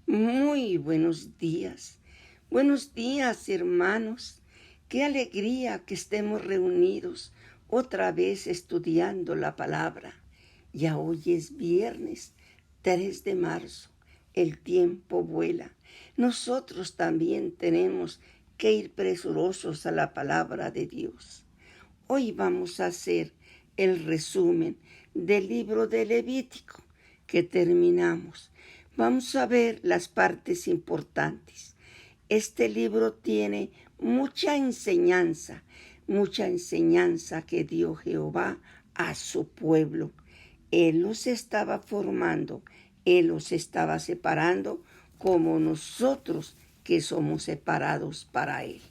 Muy buenos días. Buenos días, hermanos. Qué alegría que estemos reunidos otra vez estudiando la palabra. Ya hoy es viernes 3 de marzo. El tiempo vuela. Nosotros también tenemos que ir presurosos a la palabra de Dios. Hoy vamos a hacer el resumen del libro de Levítico que terminamos. Vamos a ver las partes importantes. Este libro tiene mucha enseñanza que dio Jehová a su pueblo. Él los estaba formando, Él los estaba separando como nosotros que somos separados para Él.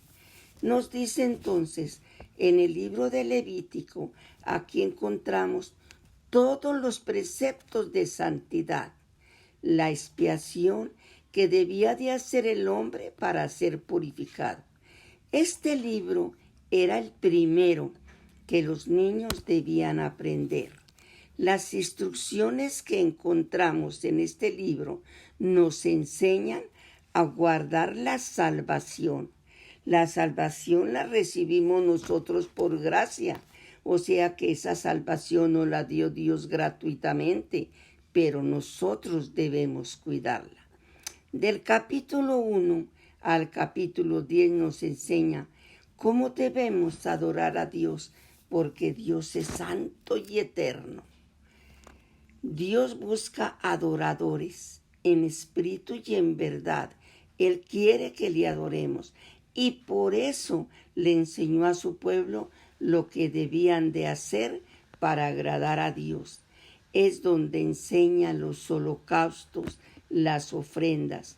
Nos dice entonces en el libro de Levítico, aquí encontramos todos los preceptos de santidad, la expiación que debía de hacer el hombre para ser purificado. Este libro era el primero que los niños debían aprender. Las instrucciones que encontramos en este libro nos enseñan a guardar la salvación. La salvación la recibimos nosotros por gracia, o sea que esa salvación nos la dio Dios gratuitamente, pero nosotros debemos cuidarla. Del capítulo 1 al capítulo 10 nos enseña cómo debemos adorar a Dios, porque Dios es santo y eterno. Dios busca adoradores en espíritu y en verdad. Él quiere que le adoremos y por eso le enseñó a su pueblo lo que debían de hacer para agradar a Dios. Es donde enseña los holocaustos, las ofrendas,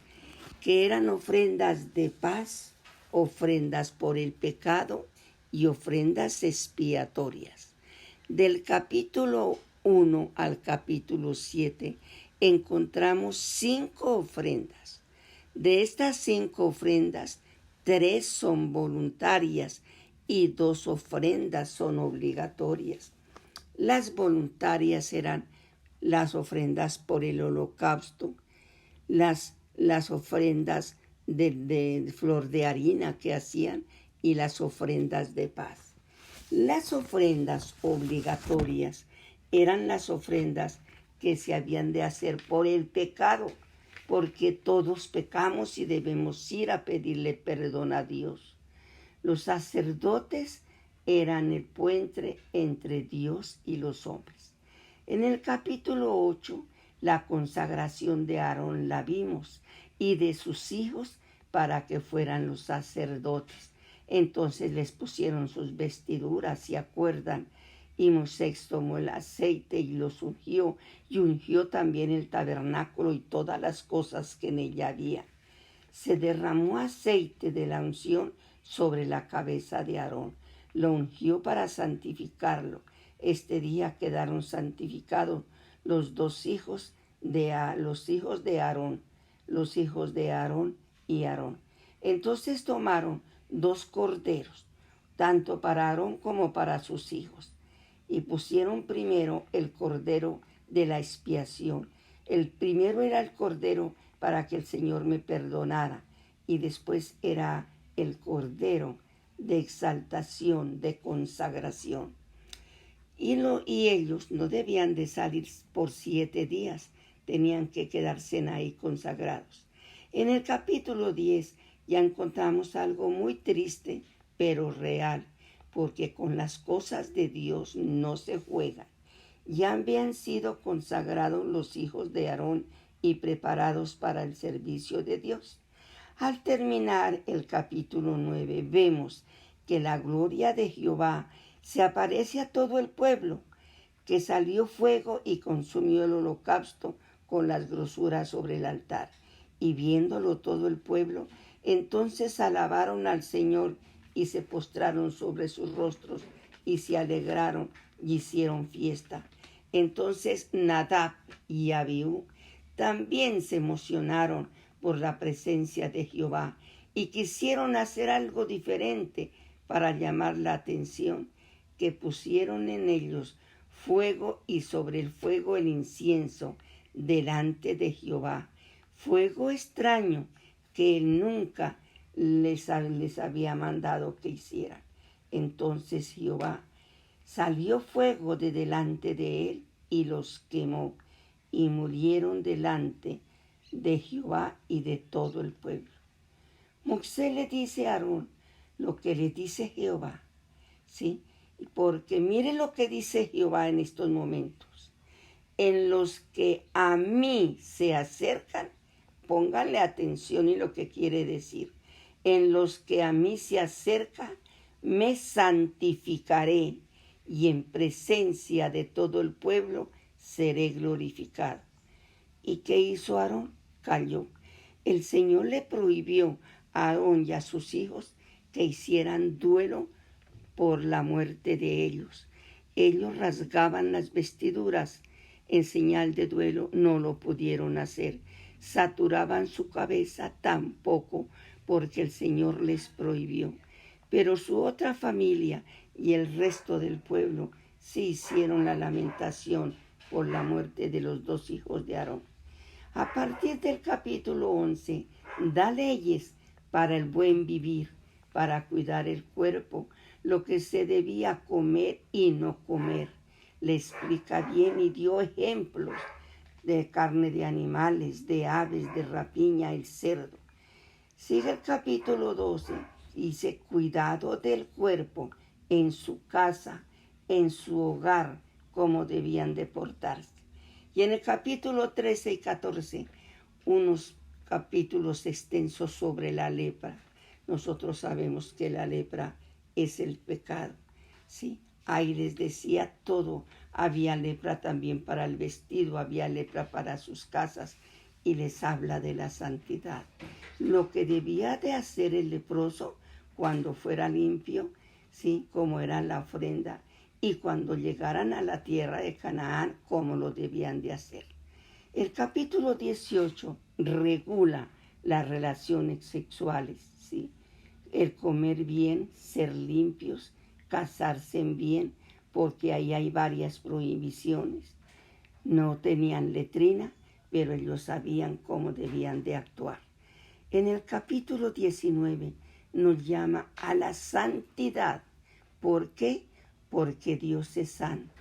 que eran ofrendas de paz, ofrendas por el pecado y ofrendas expiatorias. Del capítulo 1 al capítulo 7 encontramos 5 ofrendas. De estas 5 ofrendas, 3 son voluntarias y 2 ofrendas son obligatorias. Las voluntarias eran las ofrendas por el holocausto, las ofrendas de flor de harina que hacían y las ofrendas de paz. Las ofrendas obligatorias eran las ofrendas que se habían de hacer por el pecado, porque todos pecamos y debemos ir a pedirle perdón a Dios. Los sacerdotes eran el puente entre Dios y los hombres. En el capítulo 8, la consagración de Aarón la vimos y de sus hijos para que fueran los sacerdotes. Entonces les pusieron sus vestiduras, ¿se acuerdan? Y Moisés tomó el aceite y los ungió, y ungió también el tabernáculo y todas las cosas que en ella había. Se derramó aceite de la unción sobre la cabeza de Aarón. Lo ungió para santificarlo. Este día quedaron santificados los hijos de Aarón y Aarón. Entonces tomaron 2 corderos, tanto para Aarón como para sus hijos, y pusieron primero el cordero de la expiación. El primero era el cordero para que el Señor me perdonara, y después era el cordero de exaltación, de consagración. Y ellos no debían de salir por 7 días, tenían que quedarse ahí consagrados. En el capítulo 10 ya encontramos algo muy triste, pero real, porque con las cosas de Dios no se juega. Ya habían sido consagrados los hijos de Aarón y preparados para el servicio de Dios. Al terminar el capítulo 9 vemos que la gloria de Jehová se aparece a todo el pueblo, que salió fuego y consumió el holocausto con las grosuras sobre el altar. Y viéndolo todo el pueblo, entonces alabaron al Señor y se postraron sobre sus rostros y se alegraron y hicieron fiesta. Entonces Nadab y Abiú también se emocionaron por la presencia de Jehová y quisieron hacer algo diferente para llamar la atención, que pusieron en ellos fuego y sobre el fuego el incienso delante de Jehová. fuego extraño que él nunca les había mandado que hicieran. Entonces Jehová salió fuego de delante de él y los quemó, y murieron delante de Jehová y de todo el pueblo. Moisés le dice a Aarón lo que le dice Jehová, ¿sí? Porque mire lo que dice Jehová en estos momentos. En los que a mí se acercan, pónganle atención y lo que quiere decir. En los que a mí se acercan, me santificaré, y en presencia de todo el pueblo seré glorificado. ¿Y qué hizo Aarón? Calló. El Señor le prohibió a Aarón y a sus hijos que hicieran duelo por la muerte de ellos. Ellos rasgaban las vestiduras en señal de duelo, no lo pudieron hacer. Saturaban su cabeza tampoco, porque el Señor les prohibió. Pero su otra familia y el resto del pueblo sí hicieron la lamentación por la muerte de los dos hijos de Aarón. A partir del capítulo 11, da leyes para el buen vivir, para cuidar el cuerpo, lo que se debía comer y no comer. Le explica bien y dio ejemplos de carne de animales, de aves, de rapiña, el cerdo. Sigue el capítulo 12, dice, cuidado del cuerpo en su casa, en su hogar, cómo debían de portarse. Y en el capítulo 13 y 14, unos capítulos extensos sobre la lepra. Nosotros sabemos que la lepra es el pecado, ¿sí? Ahí les decía todo. Había lepra también para el vestido, había lepra para sus casas, y les habla de la santidad. Lo que debía de hacer el leproso cuando fuera limpio, ¿sí? Como era la ofrenda, y cuando llegaran a la tierra de Canaán, cómo lo debían de hacer. El capítulo 18 regula las relaciones sexuales, ¿sí? El comer bien, ser limpios, casarse bien, porque ahí hay varias prohibiciones. No tenían letrina, pero ellos sabían cómo debían de actuar. En el capítulo 19 nos llama a la santidad. ¿Por qué? Porque Dios es santo.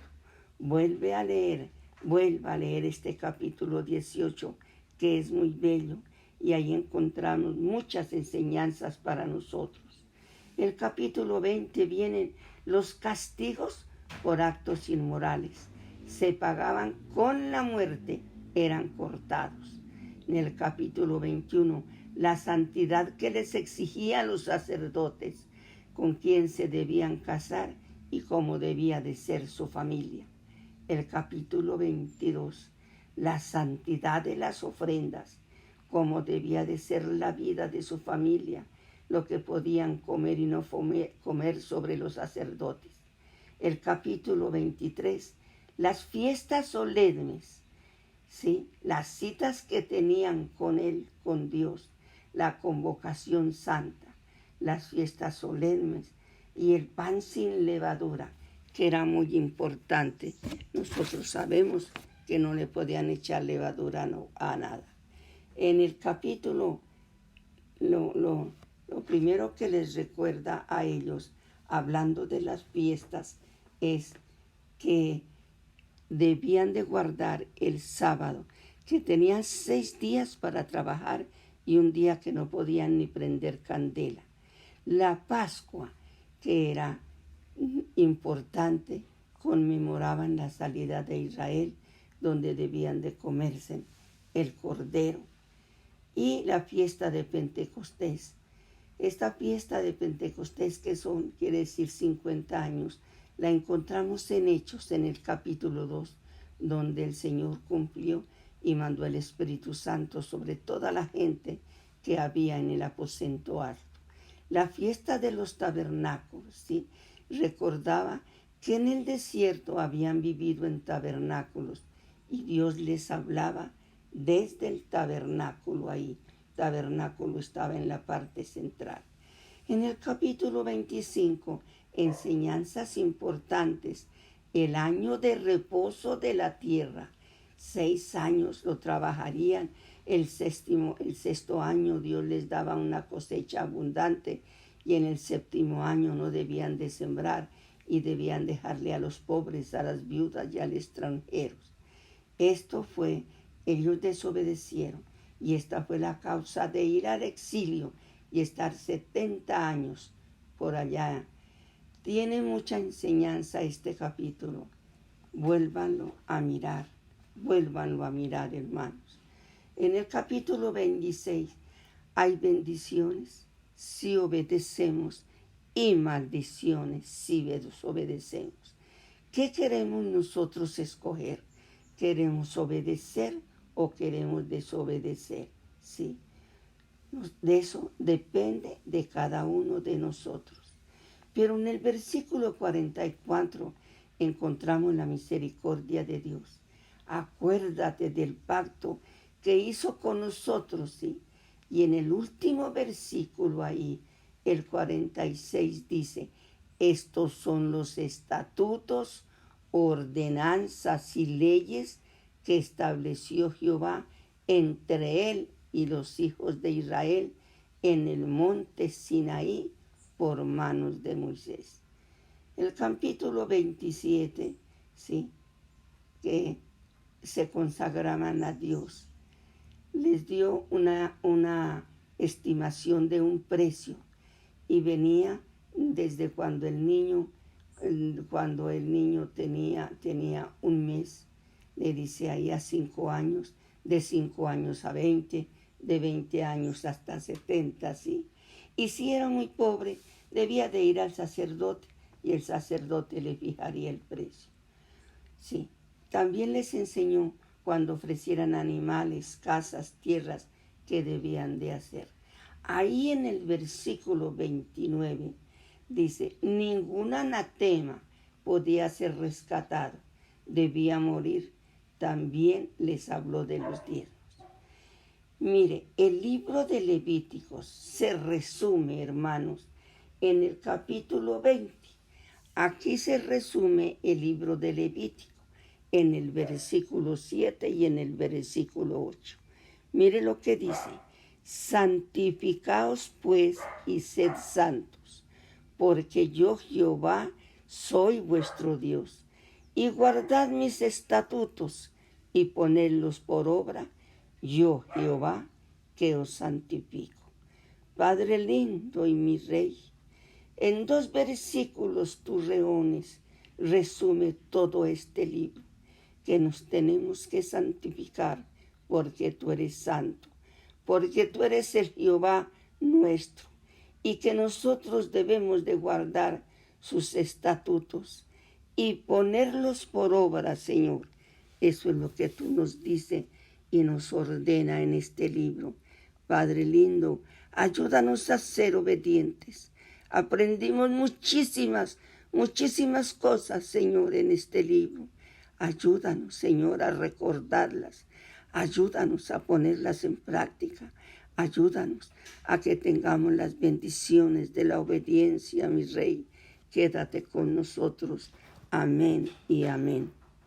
Vuelva a leer este capítulo 18, que es muy bello, y ahí encontramos muchas enseñanzas para nosotros. El capítulo 20 vienen los castigos por actos inmorales. Se pagaban con la muerte, eran cortados. En el capítulo 21, la santidad que les exigía a los sacerdotes, con quién se debían casar y cómo debía de ser su familia. El capítulo 22, la santidad de las ofrendas, cómo debía de ser la vida de su familia, lo que podían comer y no comer sobre los sacerdotes. El capítulo 23, las fiestas solemnes, ¿sí? Las citas que tenían con él, con Dios, la convocación santa, las fiestas solemnes y el pan sin levadura, que era muy importante. Nosotros sabemos que no le podían echar levadura a nada. En el capítulo, lo primero que les recuerda a ellos, hablando de las fiestas, es que debían de guardar el sábado, que tenían 6 días para trabajar y un día que no podían ni prender candela. La Pascua, que era importante, conmemoraban la salida de Israel, donde debían de comerse el cordero. Y la fiesta de Pentecostés. Esta fiesta de Pentecostés, que quiere decir 50 años, la encontramos en Hechos, en el capítulo 2, donde el Señor cumplió y mandó el Espíritu Santo sobre toda la gente que había en el aposento alto. La fiesta de los tabernáculos, ¿sí? Recordaba que en el desierto habían vivido en tabernáculos y Dios les hablaba desde el tabernáculo ahí. El tabernáculo estaba en la parte central. En el capítulo 25, enseñanzas importantes. El año de reposo de la tierra. 6 años lo trabajarían El sexto año Dios les daba una cosecha abundante y en el séptimo año no debían de sembrar y debían dejarle a los pobres, a las viudas y a los extranjeros. Esto fue, ellos desobedecieron y esta fue la causa de ir al exilio y estar 70 años por allá. Tiene mucha enseñanza este capítulo. Vuélvanlo a mirar, hermanos. En el capítulo 26 hay bendiciones si obedecemos y maldiciones si desobedecemos. ¿Qué queremos nosotros escoger? ¿Queremos obedecer o queremos desobedecer? Sí. De eso depende de cada uno de nosotros. Pero en el versículo 44 encontramos la misericordia de Dios. Acuérdate del pacto que hizo con nosotros, sí. Y en el último versículo ahí, el 46 dice, estos son los estatutos, ordenanzas y leyes que estableció Jehová entre él y los hijos de Israel en el monte Sinaí por manos de Moisés. El capítulo 27, ¿sí?, que se consagraban a Dios, les dio una estimación de un precio y venía desde cuando el niño tenía un mes, le dice ahí a 5 años, de 5 años a 20, de 20 años hasta 70, ¿sí? Y si era muy pobre, debía de ir al sacerdote y el sacerdote le fijaría el precio. Sí, también les enseñó cuando ofrecieran animales, casas, tierras, qué debían de hacer. Ahí en el versículo 29 dice, ningún anatema podía ser rescatado, debía morir. También les habló de los diezmos. Mire, el libro de Levíticos se resume, hermanos, en el capítulo 20. Aquí se resume el libro de Levítico, en el versículo 7 y en el versículo 8. Mire lo que dice, santificaos pues y sed santos, porque yo Jehová soy vuestro Dios, y guardad mis estatutos y ponedlos por obra, yo Jehová que os santifico. Padre lindo y mi Rey, en 2 versículos tú resume todo este libro, que nos tenemos que santificar porque tú eres santo, porque tú eres el Jehová nuestro, y que nosotros debemos de guardar sus estatutos y ponerlos por obra, Señor. Eso es lo que tú nos dices y nos ordena en este libro. Padre lindo, ayúdanos a ser obedientes. Aprendimos muchísimas cosas, Señor, en este libro. Ayúdanos, Señor, a recordarlas. Ayúdanos a ponerlas en práctica. Ayúdanos a que tengamos las bendiciones de la obediencia, mi Rey. Quédate con nosotros. Amén y amén.